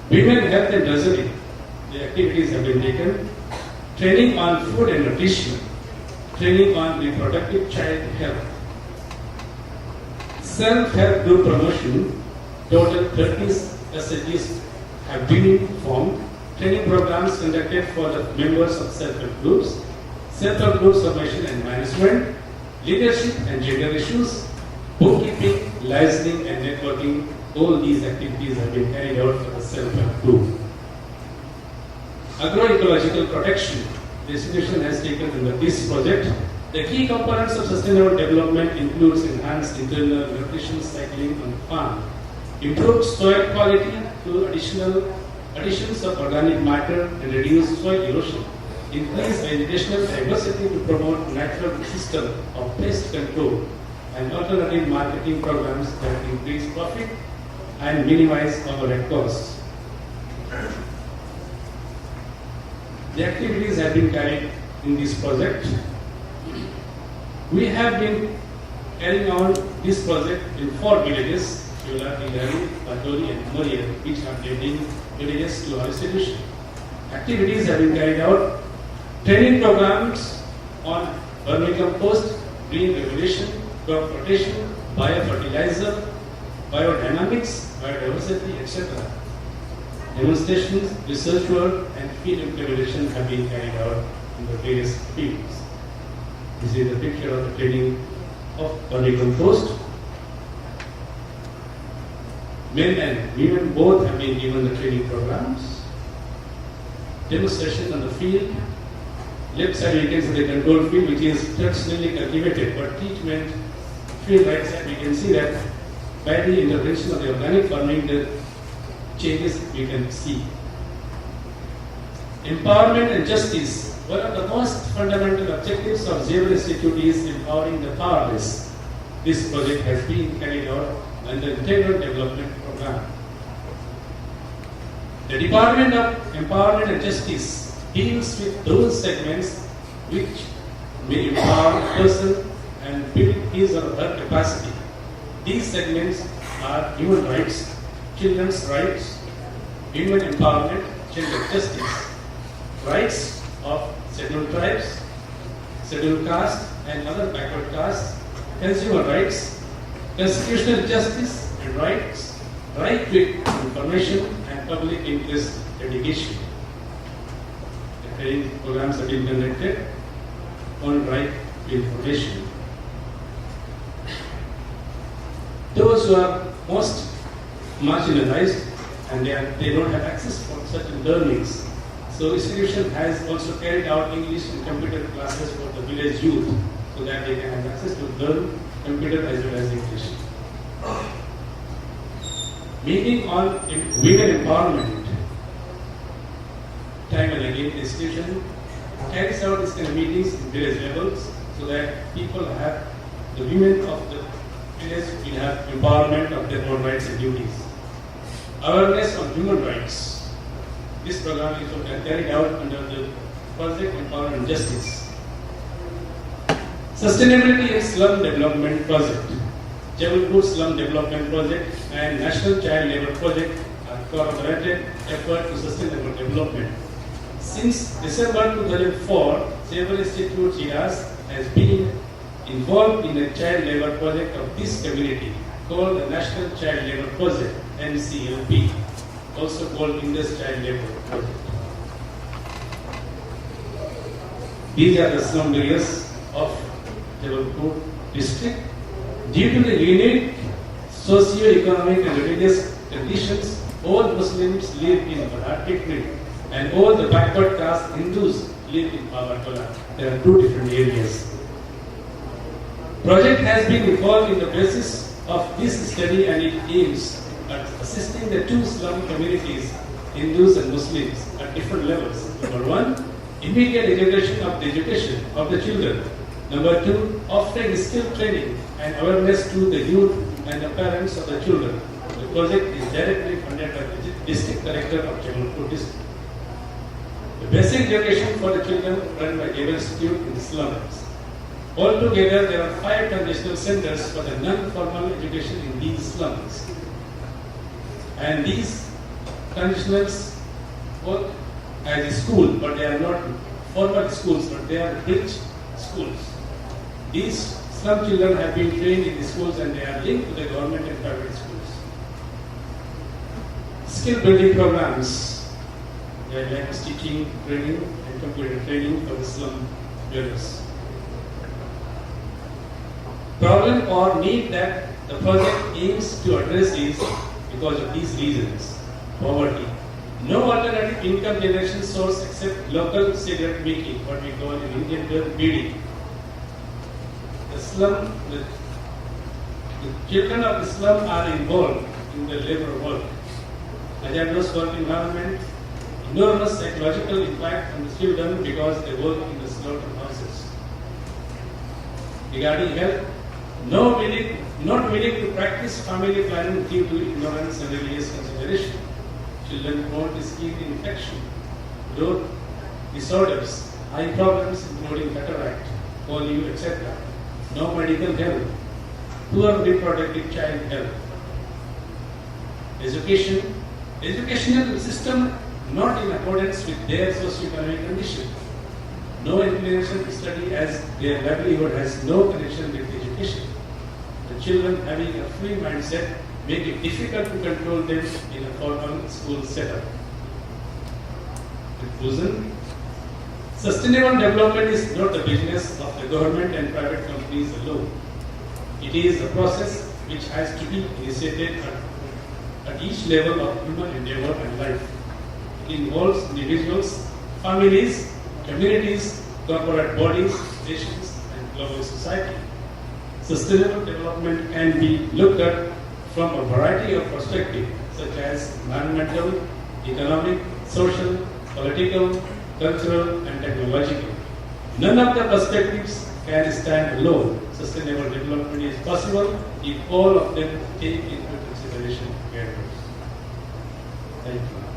Women health and drudgery, the activities have been taken. Training on food and nutrition, training on reproductive child health. Self-help group promotion, total 30 SHGs have been formed. Training programs conducted for the members of self-help groups, self-help group submission and management, leadership and gender issues, bookkeeping, licensing and networking. All these activities have been carried out for the self-help group. Agroecological protection, the institution has taken in this project. The key components of sustainable development includes enhanced internal nutrition cycling on the farm, improved soil quality through additions of organic matter and reduced soil erosion, increased vegetational diversity to promote natural system of pest control, and alternative marketing programs that increase profit and minimize overhead costs. The activities have been carried in this project. We have been carrying out this project in 4 villages, Shula, Ilari, Patori and Moria, which are neighboring villages to our institution. Activities have been carried out. Training programs on vermicompost, green regulation, crop rotation, biofertilizer, biodynamics, biodiversity, etc. Demonstrations, research work and field implementation have been carried out in the various fields. This is a picture of the training of vermicompost. Men and women both have been given the training programs. Demonstration on the field. Left side you can see the control field which is traditionally cultivated, but treatment field right side we can see that by the intervention of the organic farming the changes we can see. Empowerment and justice. One of the most fundamental objectives of Xavier Institute is empowering the powerless. This project has been carried out under the Integral Development Program. The Department of Empowerment and Justice deals with those segments which may empower a person and build his or her capacity. These segments are human rights, children's rights, human empowerment, gender justice, rights of scheduled tribes, scheduled caste and other backward castes, consumer rights, constitutional justice and rights, right to information and public interest education. The training programs have been conducted on right to information. Those who are most marginalized and they don't have access for certain learnings. So institution has also carried out English and computer classes for the village youth so that they can have access to learn computer as well as English. Meeting on women empowerment. Time and again the institution carries out these kind of meetings in village levels so that people have, the women of the village will have empowerment of their own rights and duties. Awareness on human rights. This program is carried out under the Project Empowerment and Justice. Sustainability and Slum Development Project. Jabalpur Slum Development Project and National Child Labour Project are collaborated effort to sustainable development. Since December 2004, Xavier Institute GIAS has been involved in a child labour project of this community called the National Child Labour Project, NCLP, also called Indus Child Labour Project. These are the slum areas of Jabalpur district. Due to the unique socio-economic and religious conditions, all Muslims live in Bharat and all the backward caste Hindus live in Pavartola. There are 2 different areas. Project has been involved in the basis of this study and it aims at assisting the 2 slum communities, Hindus and Muslims, at different levels. Number 1, immediate integration of the education of the children. Number 2, offering skill training and awareness to the youth and the parents of the children. The project is directly funded by the District Collector of Jabalpur District. The basic education for the children run by Xavier Institute in the slums. Altogether, there are 5 transitional centers for the non-formal education in these slums. And these traditionals work as a school, but they are not formal schools, but they are rich schools. These slum children have been trained in the schools and they are linked to the government and private schools. Skill building programs, like teaching, training, and computer training for the slum dwellers. Problem or need that the project aims to address is because of these reasons. Poverty. No alternative income generation source except local cigarette making, what we call in Indian term BD. The children of the slum are involved in the labor work. Hazardous work environment, enormous psychological impact on the children because they work in the slaughterhouses. Regarding health, not willing to practice family planning due to ignorance and religious consideration. Children prone to skin infection, growth disorders, eye problems including cataract, polio, etc. No medical help, poor reproductive child health. Educational system not in accordance with their socio-economic condition. No inclination to study as their livelihood has no connection with education. The children having a free mindset make it difficult to control them in a formal school setup. Conclusion. Sustainable development is not the business of the government and private companies alone. It is a process which has to be initiated at each level of human endeavor and life. It involves individuals, families, communities, corporate bodies, nations, and global society. Sustainable development can be looked at from a variety of perspectives, such as environmental, economic, social, political, cultural, and technological. None of the perspectives can stand alone. Sustainable development is possible if all of them take into consideration together. Thank you.